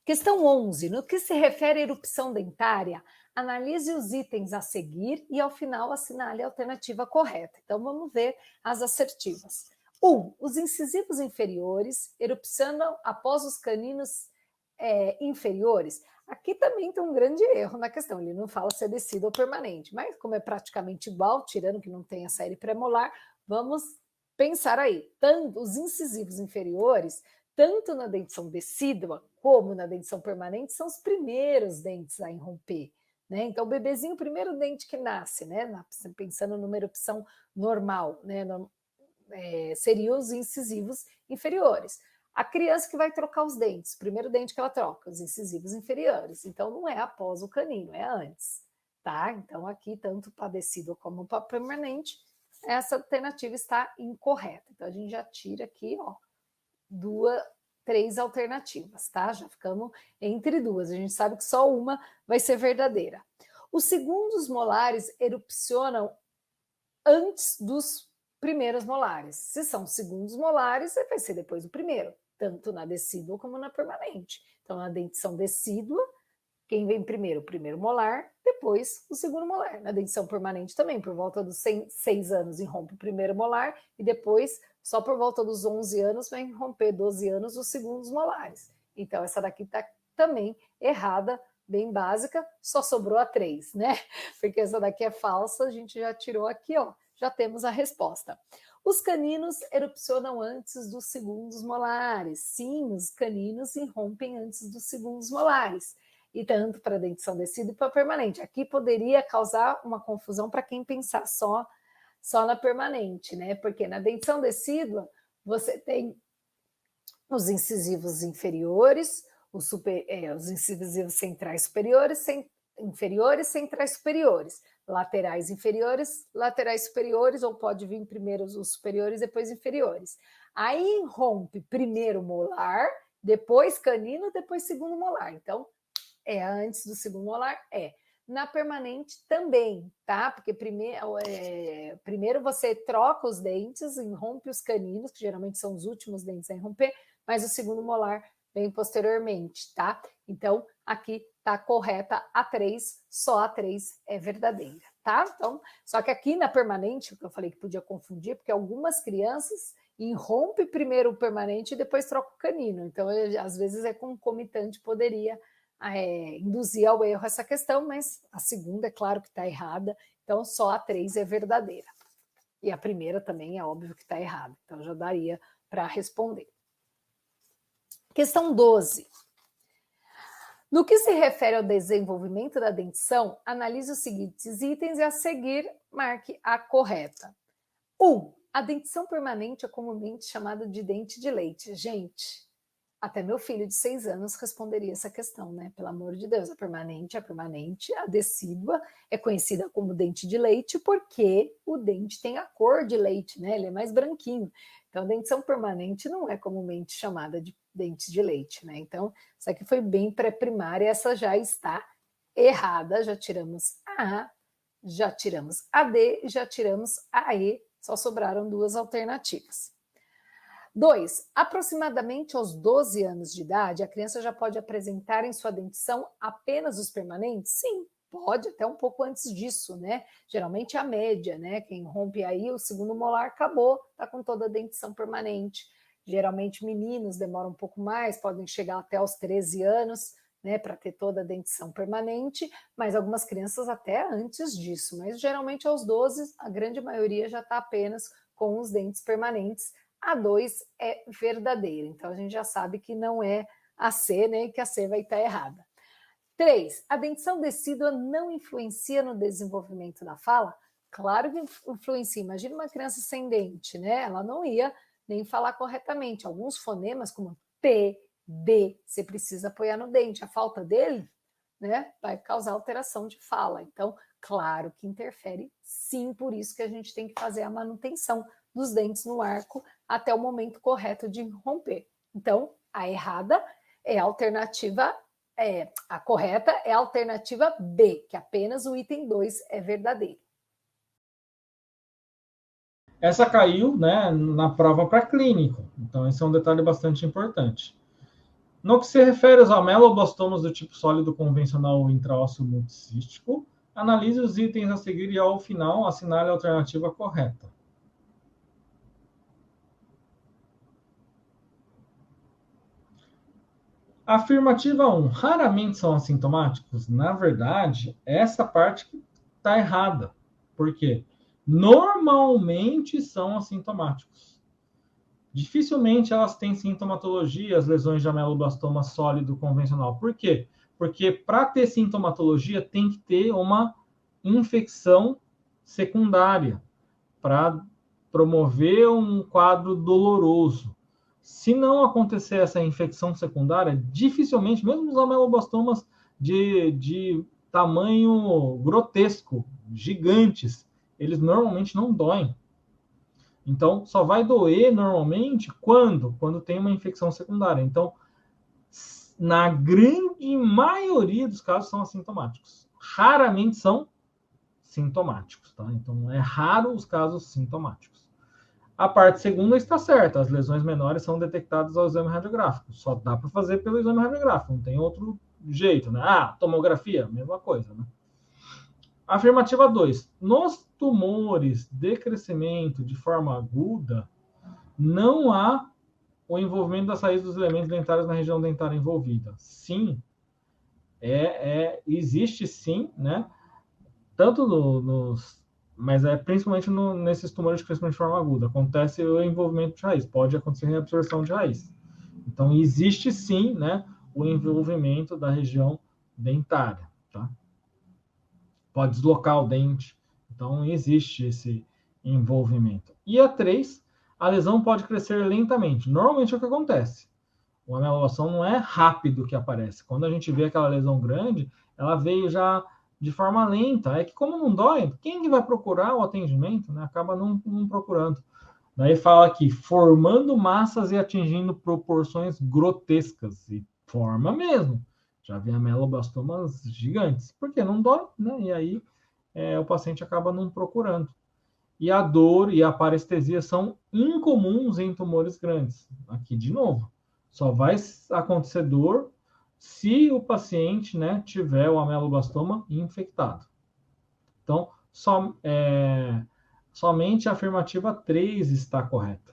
Questão 11. No que se refere à erupção dentária, analise os itens a seguir e, ao final, assinale a alternativa correta. Então, vamos ver as assertivas. 1. Os incisivos inferiores erupcionam após os caninos inferiores. Aqui também tem um grande erro na questão. Ele não fala se é descido ou permanente, mas como é praticamente igual, tirando que não tem a série pré-molar, vamos pensar aí. Tanto os incisivos inferiores, tanto na dentição decídua como na dentição permanente, são os primeiros dentes a irromper. Né? Então, o bebezinho, o primeiro dente que nasce, né? Pensando numa erupção normal, né? Seriam os incisivos inferiores. A criança que vai trocar os dentes, o primeiro dente que ela troca, os incisivos inferiores. Então, não é após o canino, é antes. Tá? Então, aqui, tanto para decídua como para permanente, essa alternativa está incorreta. Então, a gente já tira aqui, ó, três alternativas, tá? Já ficamos entre duas. A gente sabe que só uma vai ser verdadeira. Os segundos molares erupcionam antes dos primeiros molares. Se são segundos molares, vai ser depois do primeiro, tanto na decídua como na permanente. Então, na dentição decídua, quem vem primeiro? O primeiro molar, depois o segundo molar. Na dentição permanente também, por volta dos 6 anos, irrompe o primeiro molar e depois, só por volta dos 11 anos, vai irromper 12 anos os segundos molares. Então, essa daqui está também errada, bem básica, só sobrou a 3, né? Porque essa daqui é falsa, a gente já tirou aqui, ó, já temos a resposta. Os caninos erupcionam antes dos segundos molares. Sim, os caninos irrompem antes dos segundos molares. E tanto para dentição decídua e para permanente. Aqui poderia causar uma confusão para quem pensar só na permanente, né? Porque na dentição decídua você tem os incisivos inferiores, os incisivos centrais superiores, inferiores, centrais superiores, laterais inferiores, laterais superiores, ou pode vir primeiro os superiores, depois inferiores. Aí rompe primeiro molar, depois canino, depois segundo molar. Então, é antes do segundo molar? É. Na permanente também, tá? Porque primeiro você troca os dentes, irrompe os caninos, que geralmente são os últimos dentes a irromper, mas o segundo molar vem posteriormente, tá? Então, aqui tá correta a 3, só a 3 é verdadeira, tá? Então, só que aqui na permanente, que eu falei que podia confundir, porque algumas crianças irrompe primeiro o permanente e depois troca o canino. Então, às vezes é concomitante, poderia induzir ao erro essa questão, mas a segunda, é claro que está errada, então só a 3 é verdadeira. E a primeira também é óbvio que está errada, então já daria para responder. Questão 12. No que se refere ao desenvolvimento da dentição, analise os seguintes itens e a seguir marque a correta. 1. A dentição permanente é comumente chamada de dente de leite. Gente, até meu filho de 6 anos responderia essa questão, né? Pelo amor de Deus, a permanente, a decídua é conhecida como dente de leite porque o dente tem a cor de leite, né? Ele é mais branquinho. Então, a dentição permanente não é comumente chamada de dente de leite, né? Então, isso aqui foi bem pré-primária, essa já está errada. Já tiramos a A, já tiramos a D, já tiramos a E, só sobraram duas alternativas. 2. Aproximadamente aos 12 anos de idade, a criança já pode apresentar em sua dentição apenas os permanentes? Sim, pode, até um pouco antes disso, né? Geralmente a média, né? Quem rompe aí o segundo molar acabou, tá com toda a dentição permanente. Geralmente meninos demoram um pouco mais, podem chegar até aos 13 anos, né, para ter toda a dentição permanente, mas algumas crianças até antes disso, mas geralmente aos 12, a grande maioria já está apenas com os dentes permanentes. A 2 é verdadeira, então a gente já sabe que não é a C, né, e que a C vai estar errada. 3. A dentição decídua não influencia no desenvolvimento da fala? Claro que influencia. Imagina uma criança sem dente, né? Ela não ia nem falar corretamente. Alguns fonemas, como P, D, você precisa apoiar no dente. A falta dele, né, vai causar alteração de fala. Então, claro que interfere, sim, por isso que a gente tem que fazer a manutenção dos dentes no arco até o momento correto de romper. Então, a errada é a alternativa, a correta é a alternativa B, que apenas o item 2 é verdadeiro. Essa caiu, né, na prova para clínico, então esse é um detalhe bastante importante. No que se refere aos ameloblastomas do tipo sólido convencional intraósseo multicístico, analise os itens a seguir e, ao final, assinale a alternativa correta. Afirmativa 1. Raramente são assintomáticos? Na verdade, essa parte está errada. Por quê? Normalmente são assintomáticos. Dificilmente elas têm sintomatologia, as lesões de ameloblastoma sólido convencional. Por quê? Porque para ter sintomatologia tem que ter uma infecção secundária para promover um quadro doloroso. Se não acontecer essa infecção secundária, dificilmente, mesmo os ameloblastomas de tamanho grotesco, gigantes, eles normalmente não doem. Então, só vai doer normalmente quando tem uma infecção secundária. Então, na grande maioria dos casos, são assintomáticos. Raramente são sintomáticos, tá? Então, é raro os casos sintomáticos. A parte segunda está certa, as lesões menores são detectadas ao exame radiográfico. Só dá para fazer pelo exame radiográfico, não tem outro jeito, né? Ah, tomografia, mesma coisa, né? Afirmativa 2. Nos tumores de crescimento de forma aguda, não há o envolvimento das raízes dos elementos dentários na região dentária envolvida. Sim, existe sim, né? Tanto nos, mas principalmente nesses tumores de crescimento de forma aguda. Acontece o envolvimento de raiz, pode acontecer reabsorção de raiz. Então, existe sim, né, o envolvimento da região dentária, tá? Pode deslocar o dente. Então, existe esse envolvimento. E a 3, a lesão pode crescer lentamente. Normalmente é o que acontece. A amelioração não é rápido que aparece. Quando a gente vê aquela lesão grande, ela veio já de forma lenta. É que como não dói, quem que vai procurar o atendimento, né? Acaba não procurando. Daí fala aqui, formando massas e atingindo proporções grotescas. E forma mesmo. Já vi ameloblastomas gigantes. Porque não dói, né? E aí o paciente acaba não procurando. E a dor e a parestesia são incomuns em tumores grandes. Aqui, de novo, só vai acontecer dor se o paciente, né, tiver o ameloblastoma infectado. Então, somente a afirmativa 3 está correta.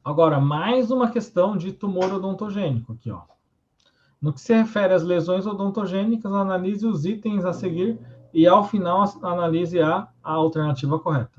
Agora, mais uma questão de tumor odontogênico aqui, ó. No que se refere às lesões odontogênicas, analise os itens a seguir e, ao final, analise a alternativa correta.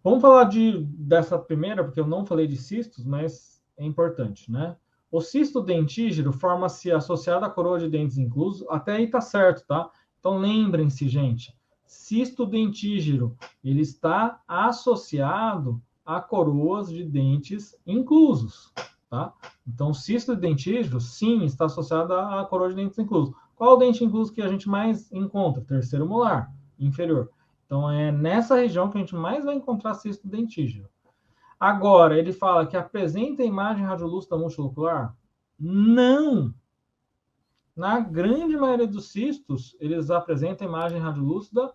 Vamos falar dessa primeira, porque eu não falei de cistos, mas é importante, né? O cisto dentígero forma-se associado à coroa de dentes incluso. Até aí tá certo, tá? Então lembrem-se, gente, cisto dentígero, ele está associado a coroas de dentes inclusos, tá? Então, cisto dentígero, sim, está associado à coroa de dentes inclusos. Qual o dente incluso que a gente mais encontra? Terceiro molar, inferior. Então, é nessa região que a gente mais vai encontrar cisto dentígero. Agora, ele fala que apresenta imagem radiolúcida multilocular? Não! Na grande maioria dos cistos, eles apresentam imagem radiolúcida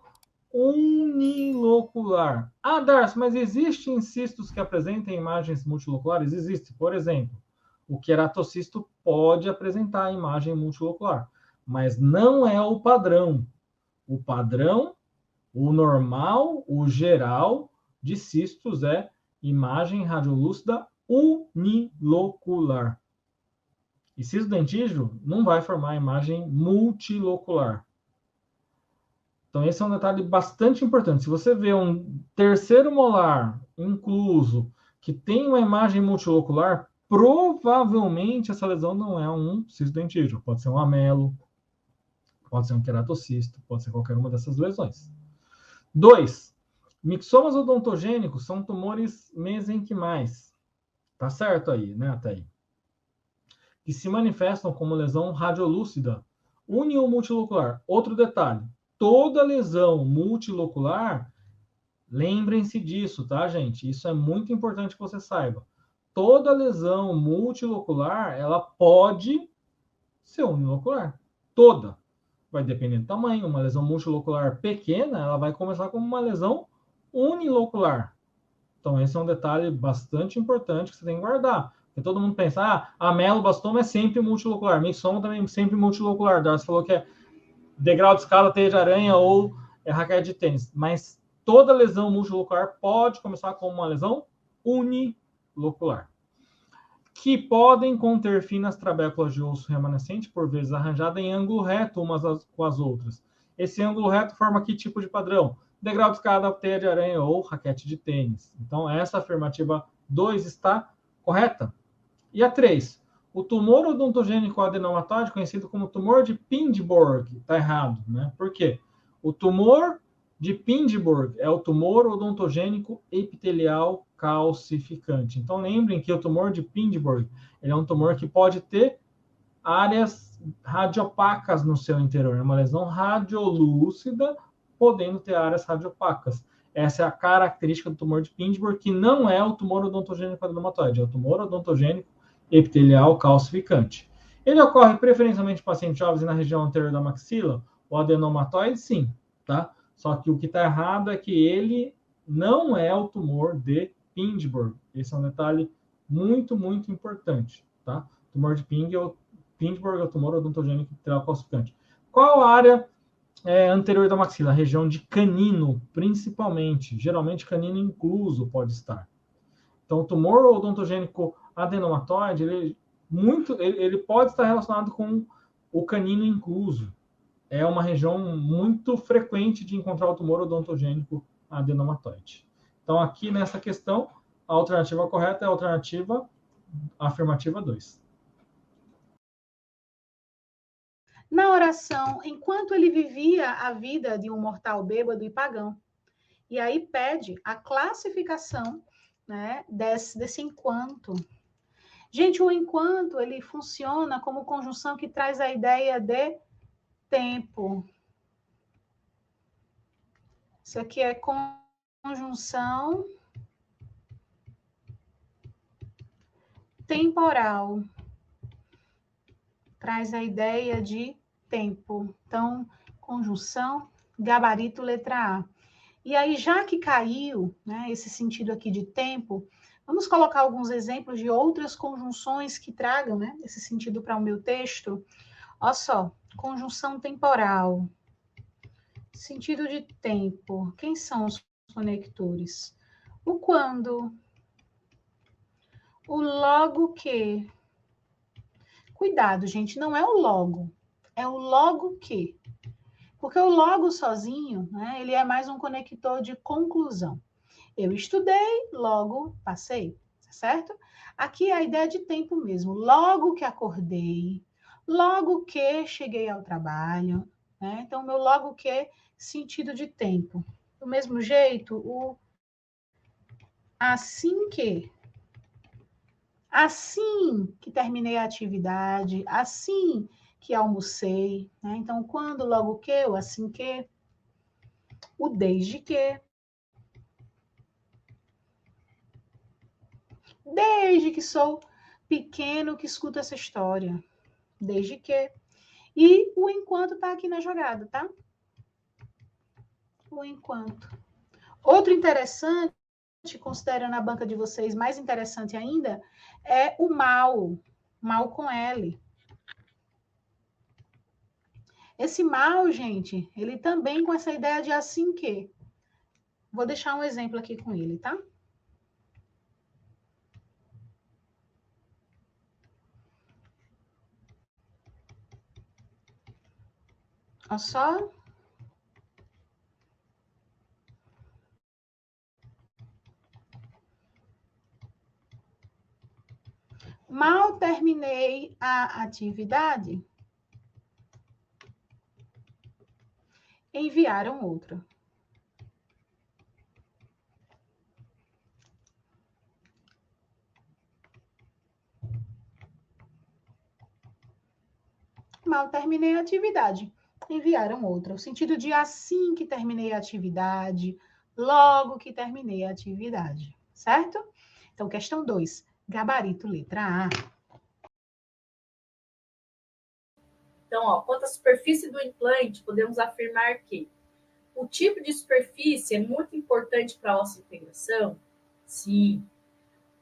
unilocular. Ah, Darcy, mas existem cistos que apresentem imagens multiloculares? Existe. Por exemplo, o queratocisto pode apresentar imagem multilocular, mas não é o padrão. O padrão, o normal, o geral de cistos é imagem radiolúcida unilocular. E cisto dentígero não vai formar imagem multilocular. Então, esse é um detalhe bastante importante. Se você vê um terceiro molar incluso que tem uma imagem multilocular, provavelmente essa lesão não é um cisto dentígero. Pode ser um amelo, pode ser um queratocisto, pode ser qualquer uma dessas lesões. 2. Mixomas odontogênicos são tumores mesenquimais. Tá certo aí, né, até aí. Que se manifestam como lesão radiolúcida, uni ou multilocular. Outro detalhe, toda lesão multilocular, lembrem-se disso, tá, gente? Isso é muito importante que você saiba. Toda lesão multilocular, ela pode ser unilocular. Toda. Vai depender do tamanho. Uma lesão multilocular pequena, ela vai começar como uma lesão unilocular. Então, esse é um detalhe bastante importante que você tem que guardar. Porque todo mundo pensa, ameloblastoma é sempre multilocular, mixoma também é sempre multilocular. Darcy falou que é degrau de escala, teia de aranha ou raquete de tênis. Mas toda lesão multilocular pode começar como uma lesão unilocular, que podem conter finas trabéculas de osso remanescente, por vezes arranjada em ângulo reto umas com as outras. Esse ângulo reto forma que tipo de padrão? Degrau de escada, teia de aranha ou raquete de tênis. Então, essa afirmativa 2 está correta. E a 3, o tumor odontogênico adenomatoide, conhecido como tumor de Pindborg, está errado, né? Por quê? O tumor de Pindborg é o tumor odontogênico epitelial calcificante. Então, lembrem que o tumor de Pindborg ele é um tumor que pode ter áreas radiopacas no seu interior. É uma lesão radiolúcida, podendo ter áreas radiopacas. Essa é a característica do tumor de Pindborg, que não é o tumor odontogênico adenomatoide, é o tumor odontogênico epitelial calcificante. Ele ocorre preferencialmente em pacientes jovens na região anterior da maxila, o adenomatoide, sim, tá? Só que o que está errado é que ele não é o tumor de Pindborg. Esse é um detalhe muito, muito importante, tá? O tumor de Pindborg é o tumor odontogênico epitelial calcificante. Qual a área anterior da maxila? A região de canino, principalmente. Geralmente canino incluso pode estar. Então, o tumor odontogênico adenomatoide, ele pode estar relacionado com o canino incluso. É uma região muito frequente de encontrar o tumor odontogênico adenomatoide. Então, aqui nessa questão, a alternativa correta é a afirmativa 2. Na oração, enquanto ele vivia a vida de um mortal bêbado e pagão. E aí pede a classificação, né, desse enquanto. Gente, o enquanto, ele funciona como conjunção que traz a ideia de tempo. Isso aqui é conjunção temporal. Traz a ideia de tempo. Então, conjunção, gabarito, letra A. E aí, já que caiu, né, esse sentido aqui de tempo, vamos colocar alguns exemplos de outras conjunções que tragam, né, esse sentido para o meu texto. Olha só, conjunção temporal. Sentido de tempo. Quem são os conectores? O quando. O logo que. Cuidado, gente, não é o logo. É o logo que. Porque o logo sozinho, né, ele é mais um conector de conclusão. Eu estudei, logo passei, certo? Aqui é a ideia de tempo mesmo. Logo que acordei, logo que cheguei ao trabalho, né? Então, meu logo que, sentido de tempo. Do mesmo jeito, o assim que. Assim que terminei a atividade, assim que almocei, né? Então, quando, logo que, o assim que, o desde que. Desde que sou pequeno que escuto essa história. Desde que. E o enquanto está aqui na jogada, tá? O enquanto. Outro interessante, considerando a banca de vocês, mais interessante ainda, é o mal. Mal com L. Esse mal, gente, ele também com essa ideia de assim que. Vou deixar um exemplo aqui com ele, tá? Olha só. Mal terminei a atividade, enviaram outra. Mal terminei a atividade, enviaram outra. O sentido de assim que terminei a atividade, logo que terminei a atividade, certo? Então, questão 2, gabarito, letra A. Então, ó, quanto à superfície do implante, podemos afirmar que o tipo de superfície é muito importante para a ossa integração, Sim.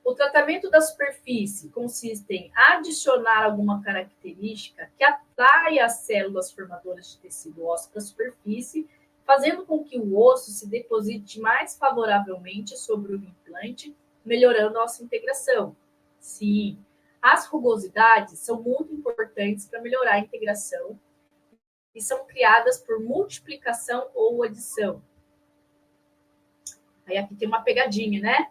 O tratamento da superfície consiste em adicionar alguma característica que atrai as células formadoras de tecido ósseo para a superfície, fazendo com que o osso se deposite mais favoravelmente sobre o implante, melhorando a sua integração. Sim, as rugosidades são muito importantes para melhorar a integração e são criadas por multiplicação ou adição. Aí aqui tem uma pegadinha, né?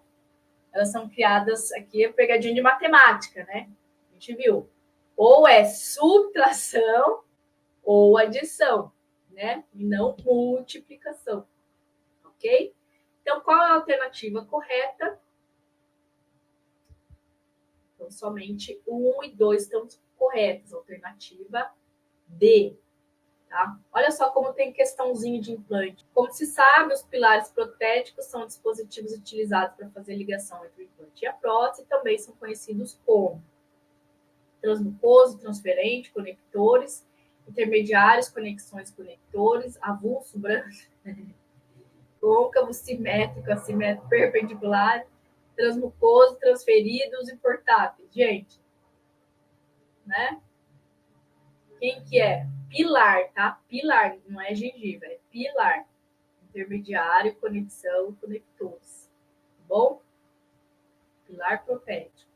Elas são criadas, aqui é pegadinha de matemática, né? A gente viu. Ou é subtração ou adição, né? E não multiplicação, ok? Então, qual é a alternativa correta? Então, somente 1 e 2 estão corretas. Alternativa D. Tá? Olha só como tem questãozinho de implante. Como se sabe, os pilares protéticos são dispositivos utilizados para fazer ligação entre o implante e a prótese, também são conhecidos como transmucoso, transferente, conectores, intermediários, conexões conectores, avulso, branco, côncavo, simétrico, assimétrico, perpendicular, transmucoso, transferidos e portáteis. Gente, né? Quem que é? Pilar, tá? Pilar, não é gengiva, é pilar. Intermediário, conexão, conectores. Tá bom? Pilar protético.